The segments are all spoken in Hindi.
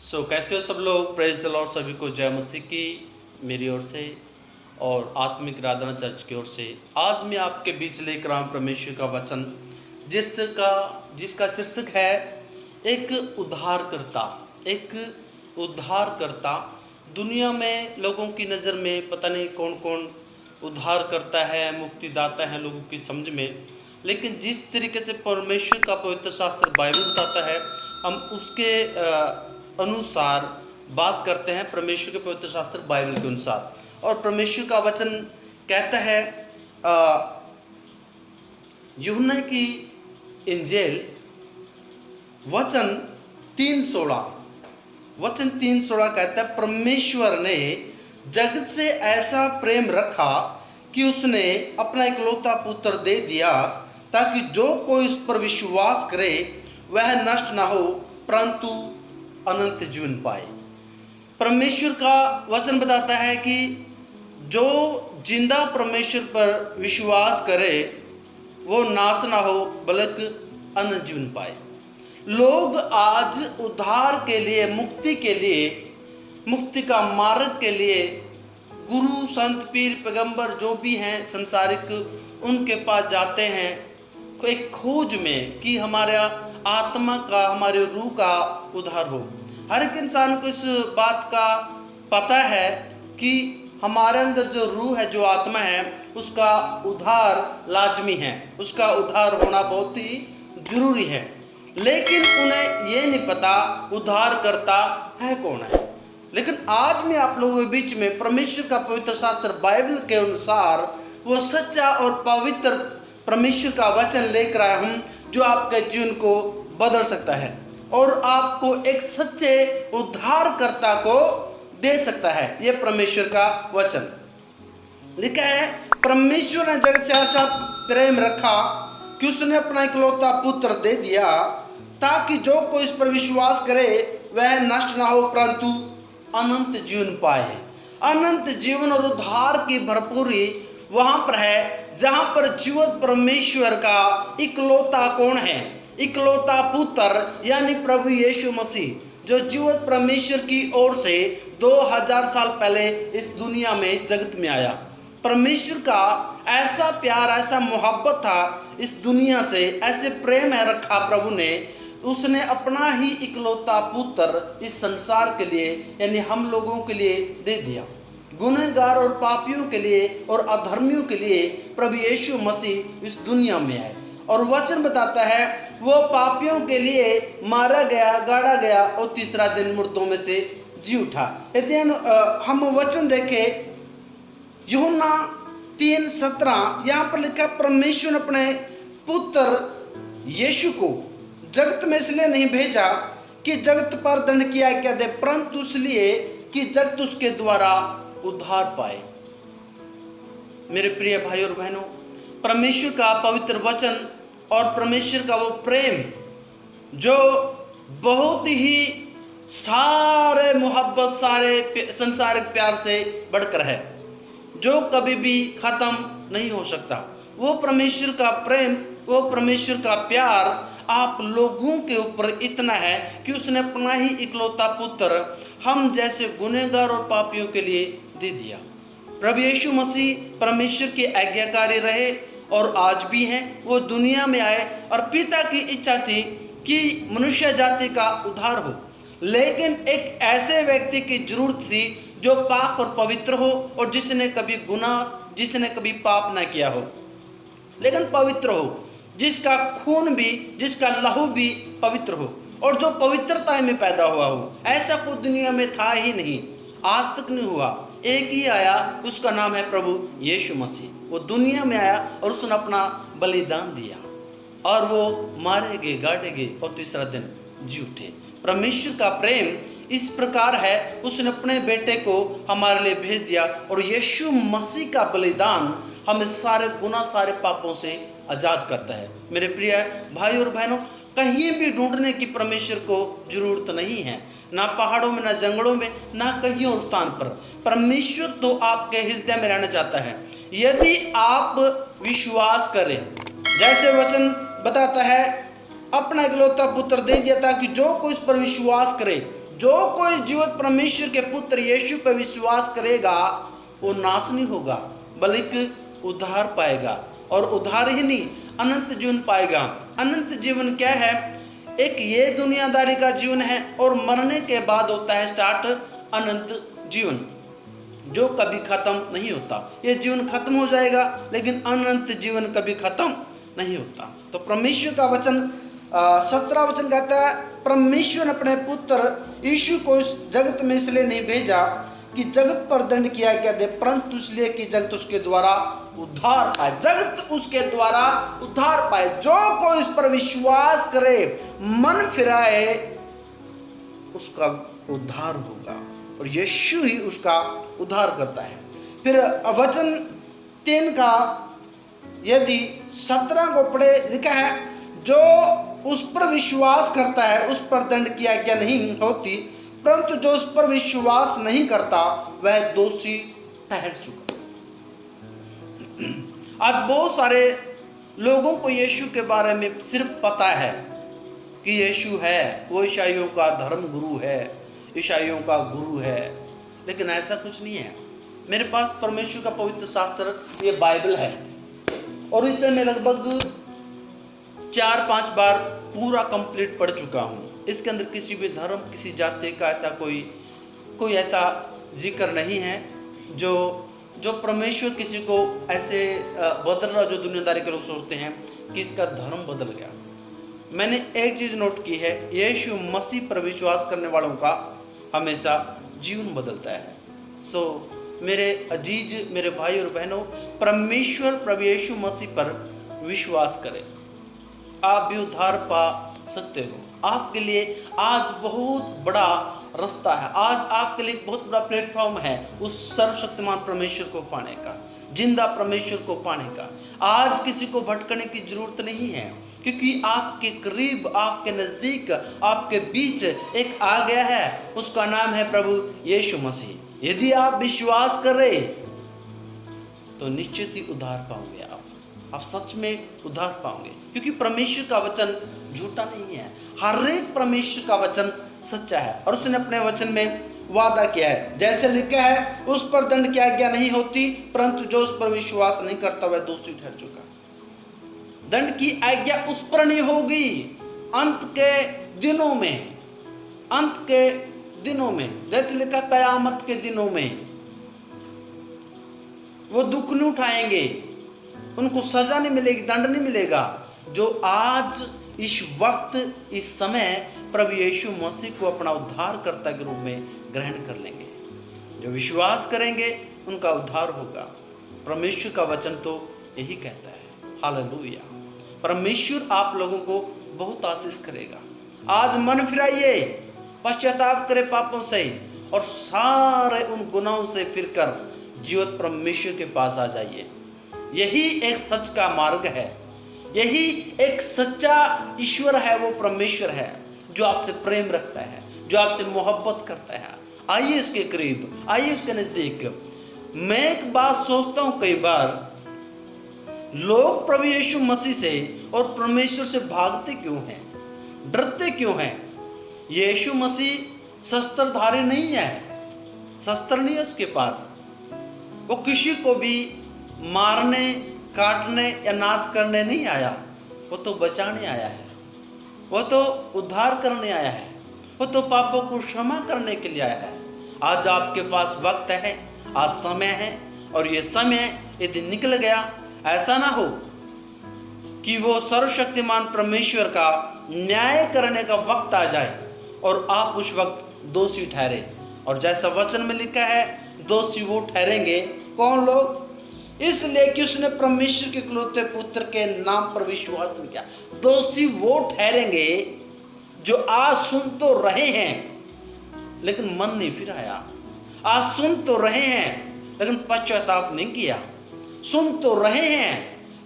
कैसे हो सब लोग। Praise the Lord. सभी को जय मसीह की मेरी ओर से और आत्मिक आराधना चर्च की ओर से आज मैं आपके बीच लेकर आऊँ परमेश्वर का वचन जिसका शीर्षक है एक उद्धारकर्ता। एक उद्धारकर्ता। दुनिया में लोगों की नज़र में पता नहीं कौन कौन उद्धार करता है, मुक्तिदाता है लोगों की समझ में, लेकिन जिस तरीके से परमेश्वर का पवित्र शास्त्र बाइबल बताता है हम उसके अनुसार बात करते हैं। परमेश्वर के पवित्र शास्त्र बाइबल के अनुसार, और परमेश्वर का वचन कहता है यूहन्ना की इंजील वचन 3:16 कहता है, परमेश्वर ने जगत से ऐसा प्रेम रखा कि उसने अपना इकलौता पुत्र दे दिया ताकि जो कोई उस पर विश्वास करे वह नष्ट ना हो परंतु अनंत जीवन पाए। परमेश्वर का वचन बताता है कि जो जिंदा परमेश्वर पर विश्वास करे वो नाश ना हो बल्कि अनंत जीवन पाए। लोग आज उद्धार के लिए, मुक्ति के लिए, मुक्ति का मार्ग के लिए गुरु, संत, पीर, पैगंबर जो भी हैं संसारिक, उनके पास जाते हैं एक खोज में कि हमारा आत्मा का, हमारे रूह का उद्धार हो। हर एक इंसान को इस बात का पता है कि हमारे अंदर जो रूह है, जो आत्मा है, उसका उद्धार लाजमी है, उसका उद्धार होना बहुत ही जरूरी है। लेकिन उन्हें ये नहीं पता उद्धार करता है कौन है। लेकिन आज मैं आप लोगों के बीच में परमेश्वर का पवित्र शास्त्र बाइबल के अनुसार वो सच्चा और पवित्र परमेश्वर का वचन लेकर आया हूँ जो आपके जीवन को बदल सकता है और आपको एक सच्चे उद्धारकर्ता को दे सकता है। ये परमेश्वर का वचन लिखा है, परमेश्वर ने जगत से ऐसा प्रेम रखा कि उसने अपना इकलौता पुत्र दे दिया ताकि जो कोई इस पर विश्वास करे वह नष्ट ना हो परंतु अनंत जीवन पाए। अनंत जीवन और उद्धार की भरपूरी वहां पर है जहां पर जीवित परमेश्वर का इकलौता कौन है? इकलौता पुत्र यानी प्रभु यीशु मसीह, जो जीवित परमेश्वर की ओर से 2000 साल पहले इस दुनिया में, इस जगत में आया। परमेश्वर का ऐसा प्यार, ऐसा मोहब्बत था इस दुनिया से, ऐसे प्रेम है रखा प्रभु ने, उसने अपना ही इकलौता पुत्र इस संसार के लिए यानी हम लोगों के लिए दे दिया। गुनहगार और पापियों के लिए और अधर्मियों के लिए प्रभु यीशु मसीह इस दुनिया में आए। और वचन बताता है वो पापियों के लिए मारा गया, गाड़ा गया और तीसरा दिन मुर्दों में से जी उठा। यदि हम वचन देखें यूहन्ना 3:17, यहाँ पर लिखा परमेश्वर ने अपने पुत्र यीशु को जगत में इसलिए नहीं भेजा कि जगत पर दंड किया क्या दे, परंतु इसलिए कि जगत उसके द्वारा उद्धार पाए। मेरे प्रिय भाई और बहनों, परमेश्वर का पवित्र वचन और परमेश्वर का वो प्रेम जो बहुत ही सारे मोहब्बत, सारे संसारिक प्यार से बढ़कर है, जो कभी भी खत्म नहीं हो सकता, वो परमेश्वर का प्रेम, वो परमेश्वर का प्यार आप लोगों के ऊपर इतना है कि उसने अपना ही इकलौता पुत्र हम जैसे गुनहगार और पापियों के लिए दे दिया। प्रभु यीशु मसीह परमेश्वर के आज्ञाकारी रहे और आज भी हैं। वो दुनिया में आए और पिता की इच्छा थी कि मनुष्य जाति का उद्धार हो, लेकिन एक ऐसे व्यक्ति की जरूरत थी जो पाक और पवित्र हो और जिसने कभी गुनाह, जिसने कभी पाप ना किया हो, लेकिन पवित्र हो, जिसका खून भी, जिसका लहू भी पवित्र हो और जो पवित्रता में पैदा हुआ हो। ऐसा कोई दुनिया में था ही नहीं, आज तक नहीं हुआ। एक ही आया, उसका नाम है प्रभु यीशु मसीह। वो दुनिया में आया और उसने अपना बलिदान दिया और वो मारे गए, गाड़े गए और तीसरा दिन जी उठे। परमेश्वर का प्रेम इस प्रकार है, उसने अपने बेटे को हमारे लिए भेज दिया और यीशु मसीह का बलिदान हमें सारे गुनाह, सारे पापों से आज़ाद करता है। मेरे प्रिय भाई और बहनों, कहीं भी ढूंढने की परमेश्वर को जरूरत नहीं है, ना पहाड़ों में, ना जंगलों में, ना कहीं और स्थान पर। परमेश्वर तो आपके हृदय में रहना चाहता है यदि आप विश्वास करें। जैसे वचन बताता है अपना इकलौता पुत्र दे दिया ताकि जो कोई इस पर विश्वास करे जो कोई जीवित परमेश्वर के पुत्र यीशु पर विश्वास करेगा वो नाश नहीं होगा बल्कि उद्धार पाएगा, और उद्धार ही नहीं अनंत जीवन पाएगा। अनंत जीवन क्या है? एक ये दुनियादारी का जीवन है और मरने के बाद होता है स्टार्ट अनंत जीवन, जो कभी खत्म नहीं होता। ये जीवन खत्म हो जाएगा लेकिन अनंत जीवन कभी खत्म नहीं होता। तो परमेश्वर का वचन 17 वचन कहता है, परमेश्वर ने अपने पुत्र यीशु को इस जगत में इसलिए नहीं भेजा कि जगत पर दंड किया गया दे, परंतु इसलिए कि जगत उसके द्वारा उद्धार पाए। जगत उसके द्वारा उद्धार पाए। जो कोई इस पर विश्वास करे, मन फिराए, उसका उद्धार होगा और यीशु ही उसका उद्धार करता है। फिर वचन 3 का यदि 17 को पढ़े, लिखा है, जो उस पर विश्वास करता है उस पर दंड किया गया नहीं होती, परंतु जो उस पर विश्वास नहीं करता वह दोषी ठहर चुका। आज बहुत सारे लोगों को यीशु के बारे में सिर्फ पता है कि यीशु है, वो ईसाइयों का धर्म गुरु है, ईसाइयों का गुरु है, लेकिन ऐसा कुछ नहीं है। मेरे पास परमेश्वर का पवित्र शास्त्र ये बाइबल है और इसे मैं लगभग 4-5 बार पूरा कंप्लीट पढ़ चुका हूँ। इसके अंदर किसी भी धर्म, किसी जाति का ऐसा कोई ऐसा जिक्र नहीं है जो परमेश्वर किसी को ऐसे बदल रहा, जो दुनियादारी के लोग सोचते हैं कि इसका धर्म बदल गया। मैंने एक चीज़ नोट की है, यीशु मसीह पर विश्वास करने वालों का हमेशा जीवन बदलता है। मेरे अजीज, मेरे भाई और बहनों, परमेश्वर प्रभु यीशु मसीह पर विश्वास करें, आप भी उद्धार पा सकते हो। आपके लिए आज बहुत बड़ा रास्ता है, आज आपके लिए बहुत बड़ा प्लेटफॉर्म है उस सर्वशक्तिमान परमेश्वर को पाने का, जिंदा परमेश्वर को पाने का। आज किसी को भटकने की जरूरत नहीं है, क्योंकि आपके करीब, आपके नज़दीक, आपके बीच एक आ गया है, उसका नाम है प्रभु यीशु मसीह। यदि आप विश्वास करें तो निश्चित ही उद्धार पाओगे। आप सच में उद्धार पाओगे, क्योंकि परमेश्वर का वचन झूठा नहीं है। हर एक परमेश्वर का वचन सच्चा है और उसने अपने वचन में वादा किया है। जैसे लिखा है, उस पर दंड की आज्ञा नहीं होती, परंतु जो उस पर विश्वास नहीं करता वह दोषी ठहर चुका। दंड की आज्ञा उस पर नहीं होगी अंत के दिनों में, अंत के दिनों में। जैसे लिखा, कयामत के दिनों में वो दुख नहीं उठाएंगे, उनको सजा नहीं मिलेगी, दंड नहीं मिलेगा। जो आज इस वक्त, इस समय प्रभु यीशु मसीह को अपना उद्धारकर्ता के रूप में ग्रहण कर लेंगे, जो विश्वास करेंगे उनका उद्धार होगा। परमेश्वर का वचन तो यही कहता है। हालेलुया। परमेश्वर आप लोगों को बहुत आशीष करेगा। आज मन फिराइए, पश्चाताप करे पापों से और सारे उन गुनाहों से फिरकर जीवित परमेश्वर के पास आ जाइए। यही एक सच का मार्ग है, यही एक सच्चा ईश्वर है, वो परमेश्वर है जो आपसे प्रेम रखता है, जो आपसे मोहब्बत करता है। आइए उसके करीब, आइए उसके नज़दीक। मैं एक बात सोचता हूँ, कई बार लोग प्रभु यीशु मसीह से और परमेश्वर से भागते क्यों हैं, डरते क्यों हैं? यीशु मसीह शस्त्रधारी नहीं है, शस्त्र नहीं है उसके पास। वो किसी को भी मारने, काटने या नाश करने नहीं आया, वो तो बचाने आया है, वो तो उद्धार करने आया है, वो तो पापों को क्षमा करने के लिए आया है। आज आपके पास वक्त है, आज समय है, और ये समय यदि निकल गया, ऐसा ना हो कि वो सर्वशक्तिमान परमेश्वर का न्याय करने का वक्त आ जाए और आप उस वक्त दोषी ठहरे। और जैसा वचन में लिखा है, दोषी वो ठहरेंगे, कौन लोग? इसलिए कि उसने परमेश्वर के इकलौते पुत्र के नाम पर विश्वास नहीं किया। दोषी वो ठहरेंगे जो आज सुन तो रहे हैं लेकिन मन नहीं फिराया, आज सुन तो रहे हैं लेकिन पश्चाताप नहीं किया, सुन तो रहे हैं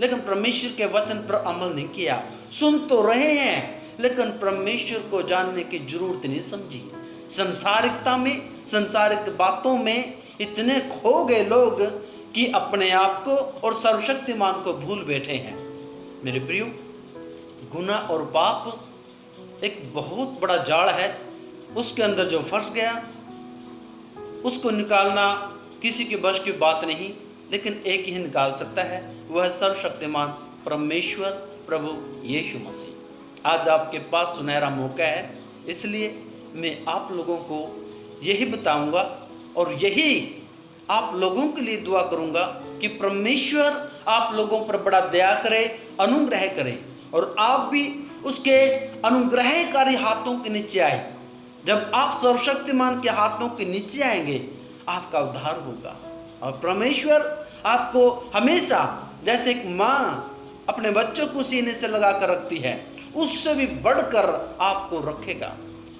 लेकिन परमेश्वर के वचन पर अमल नहीं किया, सुन तो रहे हैं लेकिन परमेश्वर को जानने की जरूरत नहीं समझी। संसारिकता में, संसारिक बातों में इतने खो गए लोग कि अपने आप को और सर्वशक्तिमान को भूल बैठे हैं। मेरे प्रियो, गुनाह और पाप एक बहुत बड़ा जाल है उसके अंदर जो फंस गया उसको निकालना किसी के बस की बात नहीं, लेकिन एक ही निकाल सकता है, वह है सर्वशक्तिमान परमेश्वर प्रभु यीशु मसीह। आज आपके पास सुनहरा मौका है, इसलिए मैं आप लोगों को यही बताऊंगा और यही आप लोगों के लिए दुआ करूंगा कि परमेश्वर आप लोगों पर बड़ा दया करे, अनुग्रह करे और आप भी उसके अनुग्रहकारी हाथों के नीचे आए। जब आप सर्वशक्तिमान के हाथों के नीचे आएंगे आपका उद्धार होगा और परमेश्वर आपको हमेशा, जैसे एक माँ अपने बच्चों को सीने से लगा कर रखती है, उससे भी बढ़कर आपको रखेगा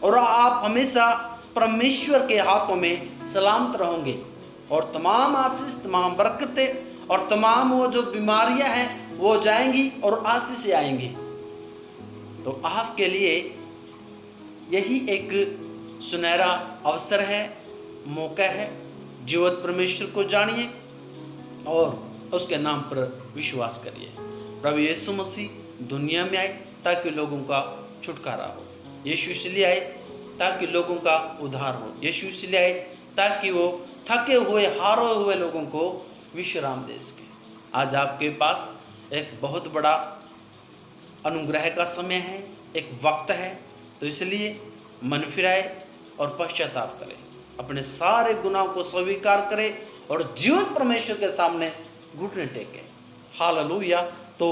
और आप हमेशा परमेश्वर के हाथों में सलामत रहोगे और तमाम आशीष, तमाम बरकतें और तमाम वो जो बीमारियां हैं वो जाएंगी और आशीष से आएंगी। तो आपके लिए यही एक सुनहरा अवसर है, मौका है। जीवित परमेश्वर को जानिए और उसके नाम पर विश्वास करिए। प्रभु यीशु मसीह दुनिया में आए ताकि लोगों का छुटकारा हो। यीशु इसलिए आए ताकि लोगों का उद्धार हो। यीशु इसलिए आए ताकि वो थके हुए, हारे हुए लोगों को विश्राम दे सके। आज आपके पास एक बहुत बड़ा अनुग्रह का समय है, एक वक्त है, तो इसलिए मन फिराए और पश्चाताप करें, अपने सारे गुनाहों को स्वीकार करें और जीवित परमेश्वर के सामने घुटने टेकें। हालेलुया। तो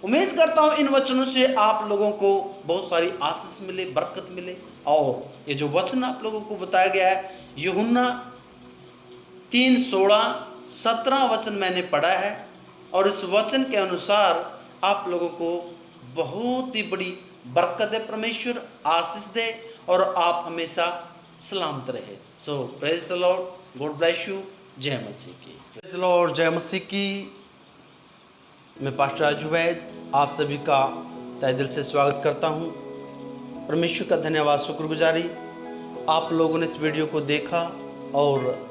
उम्मीद करता हूँ इन वचनों से आप लोगों को बहुत सारी आशीष मिले, बरकत मिले। और ये जो वचन आप लोगों को बताया गया है, यूहन्ना 3:16-17 वचन मैंने पढ़ा है और इस वचन के अनुसार आप लोगों को बहुत ही बड़ी बरकत है, परमेश्वर आशीष दे और आप हमेशा सलामत रहे। So praise the lord, God bless you. जय मसीह की। प्रेज द लॉर्ड, जय मसीह की। मैं पास्टर राजू वैद आप सभी का तहे दिल से स्वागत करता हूं। परमेश्वर का धन्यवाद, शुक्रगुजारी आप लोगों ने इस वीडियो को देखा और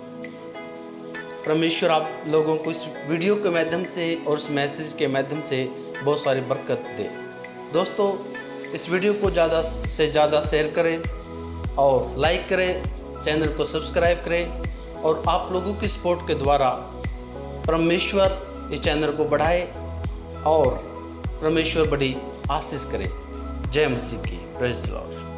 परमेश्वर आप लोगों को इस वीडियो के माध्यम से और इस मैसेज के माध्यम से बहुत सारी बरकत दे। दोस्तों, इस वीडियो को ज़्यादा से ज़्यादा शेयर करें और लाइक करें, चैनल को सब्सक्राइब करें और आप लोगों की सपोर्ट के द्वारा परमेश्वर इस चैनल को बढ़ाए और परमेश्वर बड़ी आशीष करे। जय मसीह की। Praise the Lord.